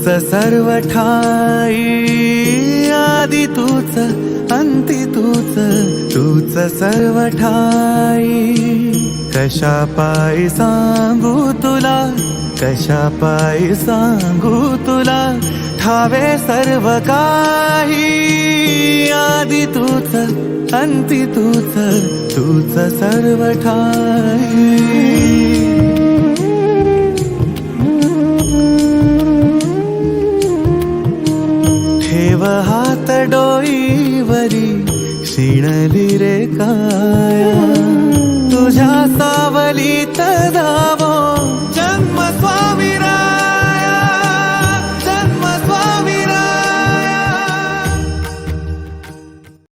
तूच सर्व ठाई, आदि तूच अंती तूच, तूच सर्व ठाई. कशा पायी सांगू तुला, कशा पायी सांगू तुला, ठावे सर्व काही. आदि तूच अंती तूच, तूच सर्व ठाई. ठेव हात डोईवरी, क्षीणली रे काया, तुझ्या सावलीत धावो